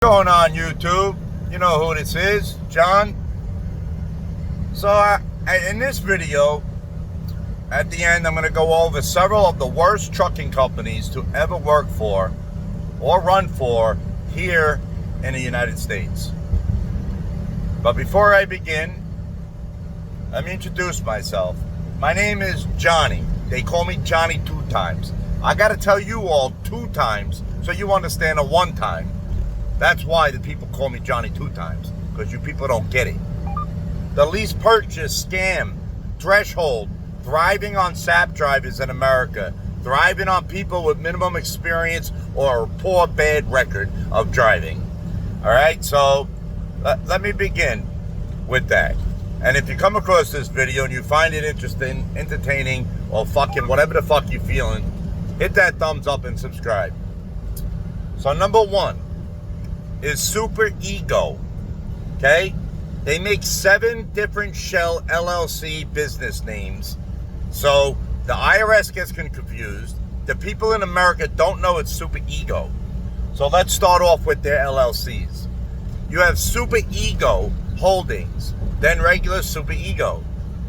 Going on YouTube? You know who this is, John. So in this video, at the end, I'm going to go over several of the worst trucking companies to ever work for or run for here in the United States. But before I begin, let me introduce myself. My name is Johnny. They call me Johnny 2 times. I got to tell you all 2 times so you understand a 1 time. That's why the people call me Johnny 2 times, because you people don't get it. The lease purchase scam, threshold, thriving on SAP drivers in America, thriving on people with minimum experience or a poor, bad record of driving. All right, so let me begin with that. And if you come across this video and you find it interesting, entertaining, or fucking whatever the fuck you're feeling, hit that thumbs up and subscribe. So number 1 is Super Ego, okay? They make 7 different Shell LLC business names, so the IRS gets confused. The people in America don't know it's Super Ego. So let's start off with their LLCs. You have Super Ego Holdings, then regular Super Ego.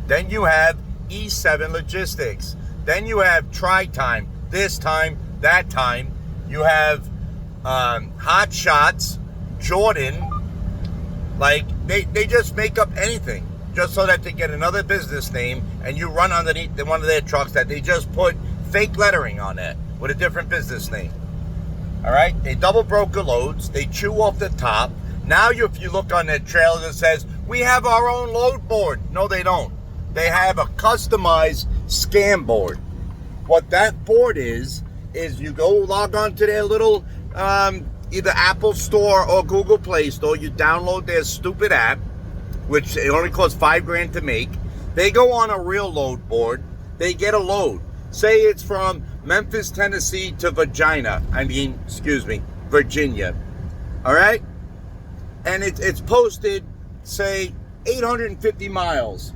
Then you have E7 Logistics. Then you have TriTime, this time, that time. You have Hot Shots, Jordan. Like they just make up anything just so that they get another business name, and you run underneath one of their trucks that they just put fake lettering on it with a different business name. All right, they double broker loads, they chew off the top. Now if you look on their trailer, it says we have our own load board. No, they don't. They have a customized scam board. What that board is you go log on to their little either Apple Store or Google Play Store. You download their stupid app, which it only costs $5,000 to make. They go on a real load board. They get a load. Say it's from Memphis, Tennessee to Virginia. All right? And it's posted, say, 850 miles.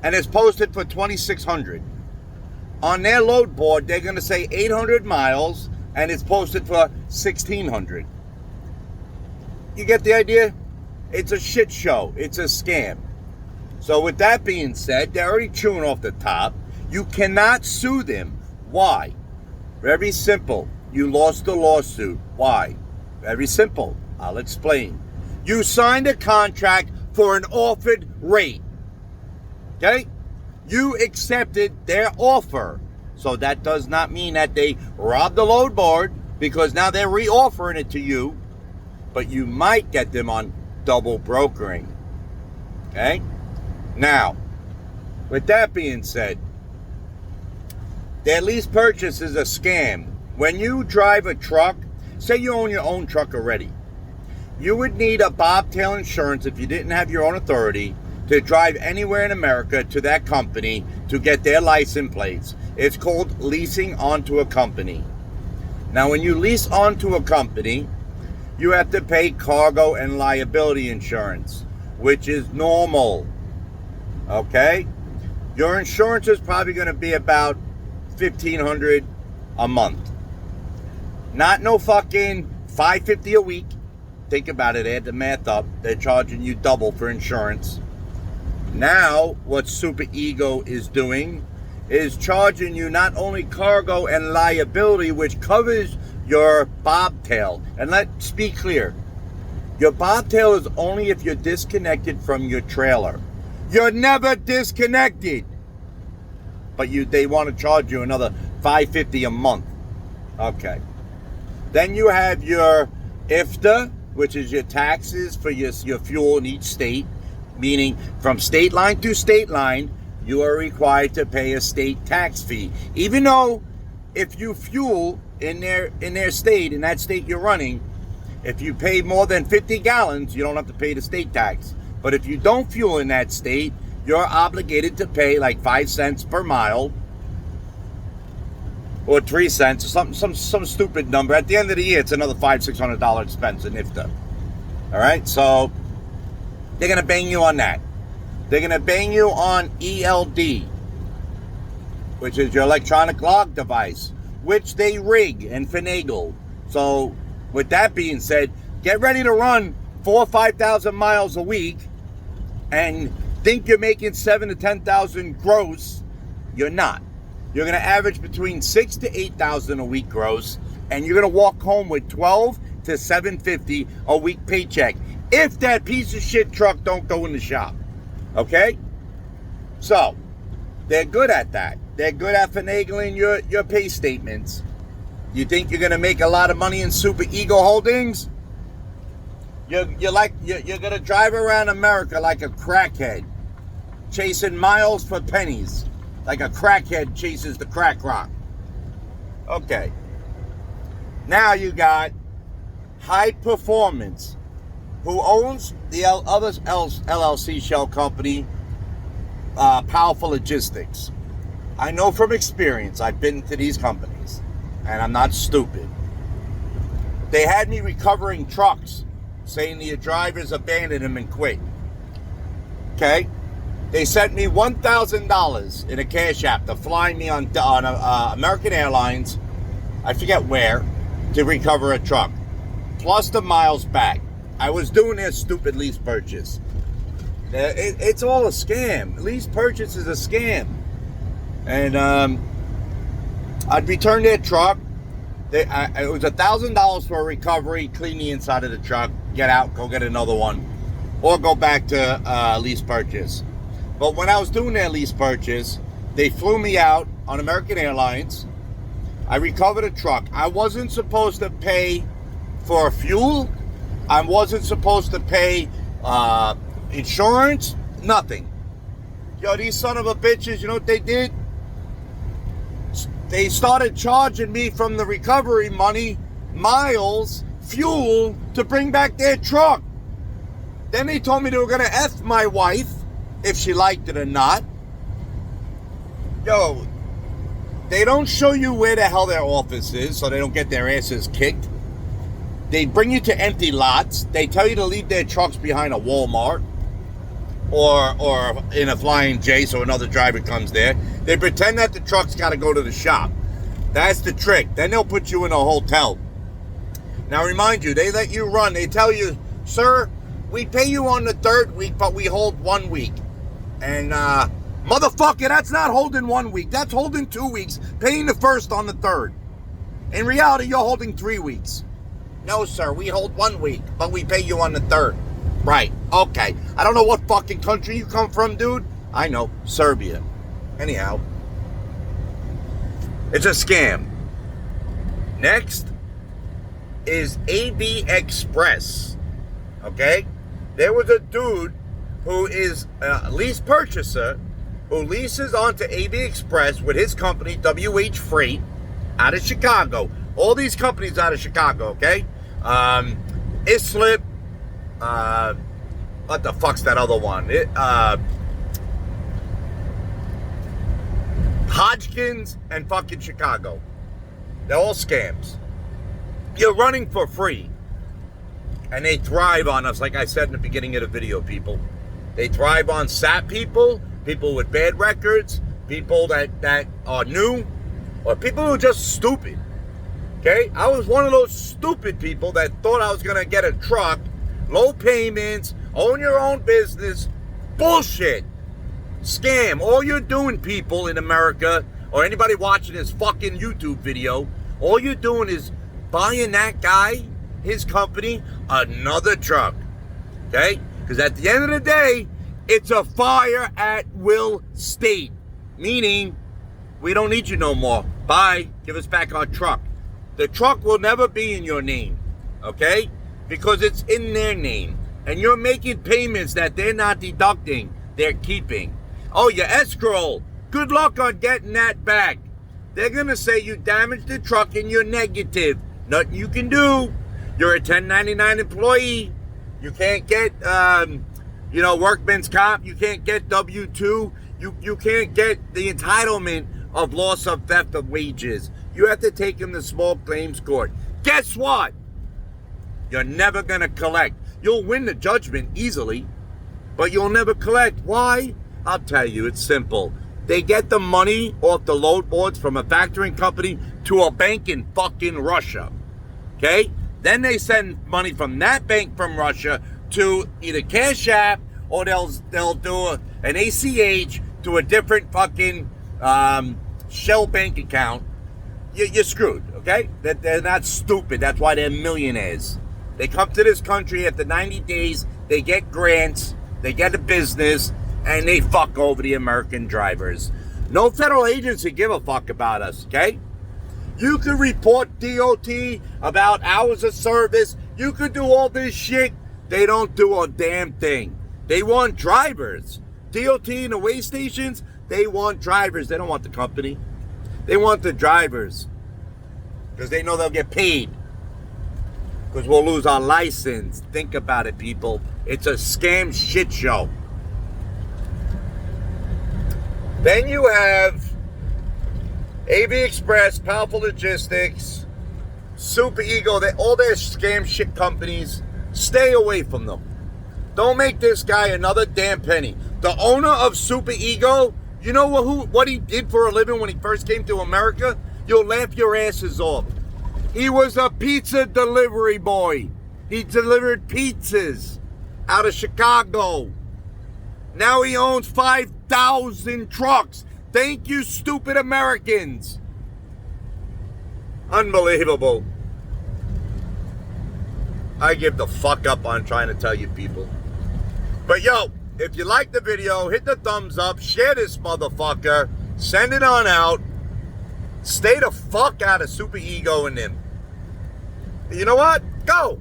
And it's posted for $2,600. On their load board, they're going to say 800 miles, and it's posted for $1,600. You get the idea? It's a shit show. It's a scam. So with that being said, they're already chewing off the top. You cannot sue them. Why? Very simple. You lost the lawsuit. Why? Very simple. I'll explain. You signed a contract for an offered rate. Okay? You accepted their offer. So that does not mean that they robbed the load board, because now they're re-offering it to you, but you might get them on double brokering. Okay? Now, with that being said, their lease purchase is a scam. When you drive a truck, say you own your own truck already, you would need a bobtail insurance if you didn't have your own authority to drive anywhere in America to that company to get their license plates. It's called leasing onto a company. Now, when you lease onto a company, you have to pay cargo and liability insurance, which is normal. Okay? Your insurance is probably going to be about $1,500 a month. Not no fucking $550 a week. Think about it. Add the math up. They're charging you double for insurance. Now, what Super Ego is doing is charging you not only cargo and liability, which covers your bobtail. And let's be clear. Your bobtail is only if you're disconnected from your trailer. You're never disconnected. But they want to charge you another $550 a month. Okay. Then you have your IFTA, which is your taxes for your fuel in each state. Meaning from state line to state line, you are required to pay a state tax fee. Even though if you fuel in their state, in that state you're running, if you pay more than 50 gallons, you don't have to pay the state tax. But if you don't fuel in that state, you're obligated to pay like 5 cents per mile or 3 cents or some stupid number. At the end of the year, it's another $500-$600 expense in IFTA. All right, so they're going to bang you on that. They're going to bang you on ELD, which is your electronic log device, which they rig and finagle. So with that being said, get ready to run 4,000 or 5,000 miles a week and think you're making 7,000 to 10,000 gross. You're not. You're going to average between 6,000 to 8,000 a week gross, and you're going to walk home with 12 to 750 a week paycheck if that piece of shit truck don't go in the shop. Okay? So, they're good at that. They're good at finagling your pay statements. You think you're going to make a lot of money in Super Ego Holdings? You're going to drive around America like a crackhead, chasing miles for pennies, like a crackhead chases the crack rock. Okay. Now you got High Performance, who owns the other LLC shell company, Powerful Logistics. I know from experience, I've been to these companies, and I'm not stupid. They had me recovering trucks, saying the drivers abandoned them and quit. Okay? They sent me $1,000 in a cash app to fly me on American Airlines, I forget where, to recover a truck, plus the miles back. I was doing their stupid lease purchase. It's all a scam. Lease purchase is a scam. And I'd return their truck. It was $1,000 for a recovery, clean the inside of the truck, get out, go get another one, or go back to lease purchase. But when I was doing their lease purchase, they flew me out on American Airlines. I recovered a truck. I wasn't supposed to pay for fuel. I wasn't supposed to pay insurance. Nothing. Yo, these son of a bitches, you know what they did? They started charging me from the recovery money, miles, fuel, to bring back their truck. Then they told me they were going to F my wife, if she liked it or not. Yo, they don't show you where the hell their office is, so they don't get their asses kicked. They bring you to empty lots. They tell you to leave their trucks behind a Walmart or in a Flying J, so another driver comes there. They pretend that the truck's got to go to the shop. That's the trick. Then they'll put you in a hotel. Now, remind you, they let you run. They tell you, sir, we pay you on the 3rd week, but we hold 1 week. And, motherfucker, that's not holding 1 week. That's holding 2 weeks, paying the 1st on the 3rd. In reality, you're holding 3 weeks. No, sir, we hold 1 week, but we pay you on the 3rd. Right, okay. I don't know what fucking country you come from, dude. I know, Serbia. Anyhow, it's a scam. Next is AB Express. Okay? There was a dude who is a lease purchaser who leases onto AB Express with his company, WH Freight, out of Chicago. All these companies out of Chicago, okay? Islip, what the fuck's that other one? Hodgkins and fucking Chicago. They're all scams. You're running for free. And they thrive on us, like I said in the beginning of the video, people. They thrive on SAP people with bad records, people that are new, or people who are just stupid. Okay? I was one of those stupid people that thought I was going to get a truck, low payments, own your own business. Bullshit. Scam. All you're doing, people in America, or anybody watching this fucking YouTube video, all you're doing is buying that guy, his company, another truck. Okay? Because at the end of the day, it's a fire at will state. Meaning, we don't need you no more. Bye. Give us back our truck. The truck will never be in your name. Okay? Because it's in their name. And you're making payments that they're not deducting. They're keeping. Oh, your escrow. Good luck on getting that back. They're going to say you damaged the truck and you're negative. Nothing you can do. You're a 1099 employee. You can't get, workman's comp. You can't get W-2. You can't get the entitlement of loss of theft of wages. You have to take them to small claims court. Guess what? You're never going to collect. You'll win the judgment easily, but you'll never collect. Why? I'll tell you, it's simple. They get the money off the load boards from a factoring company to a bank in fucking Russia. Okay? Then they send money from that bank from Russia to either Cash App or they'll do an ACH to a different fucking shell bank account. You're screwed, okay? They're not stupid. That's why they're millionaires. They come to this country after 90 days. They get grants. They get a business. And they fuck over the American drivers. No federal agency give a fuck about us, okay? You can report DOT about hours of service. You could do all this shit. They don't do a damn thing. They want drivers. DOT and the way stations, they want drivers. They don't want the company. They want the drivers. Because they know they'll get paid. Because we'll lose our license. Think about it, people. It's a scam shit show. Then you have AV Express, Powerful Logistics, Super Ego, all their scam shit companies. Stay away from them. Don't make this guy another damn penny. The owner of Super Ego, you know what he did for a living when he first came to America? You'll laugh your asses off. He was a pizza delivery boy. He delivered pizzas out of Chicago. Now he owns 5,000 trucks. Thank you, stupid Americans. Unbelievable. I give the fuck up on trying to tell you people. But yo, if you like the video, hit the thumbs up, share this motherfucker, send it on out. Stay the fuck out of Super Ego and them. You know what? Go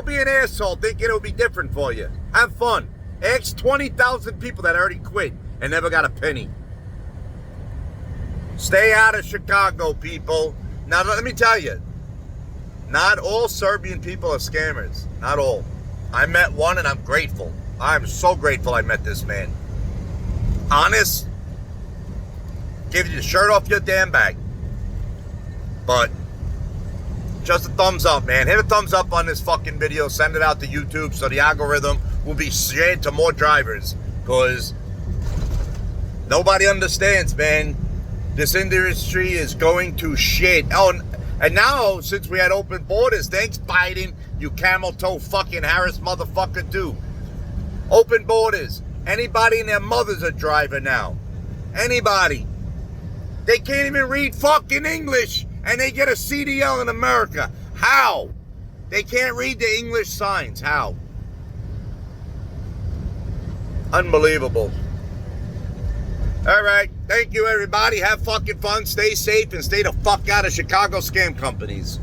be an asshole thinking it'll be different for you. Have fun. Ask 20,000 people that already quit and never got a penny. Stay out of Chicago, people. Now, let me tell you, not all Serbian people are scammers. Not all. I met one and I'm grateful. I'm so grateful I met this man. Honest. Give you the shirt off your damn back. But just a thumbs up, man. Hit a thumbs up on this fucking video. Send it out to YouTube so the algorithm will be shared to more drivers. Because nobody understands, man. This industry is going to shit. Oh, and now, since we had open borders, thanks Biden, you camel toe fucking Harris motherfucker too. Open borders. Anybody and their mother's a driver now. Anybody. They can't even read fucking English and they get a CDL in America. How? They can't read the English signs. How? Unbelievable. All right. Thank you, everybody. Have fucking fun. Stay safe and stay the fuck out of Chicago scam companies.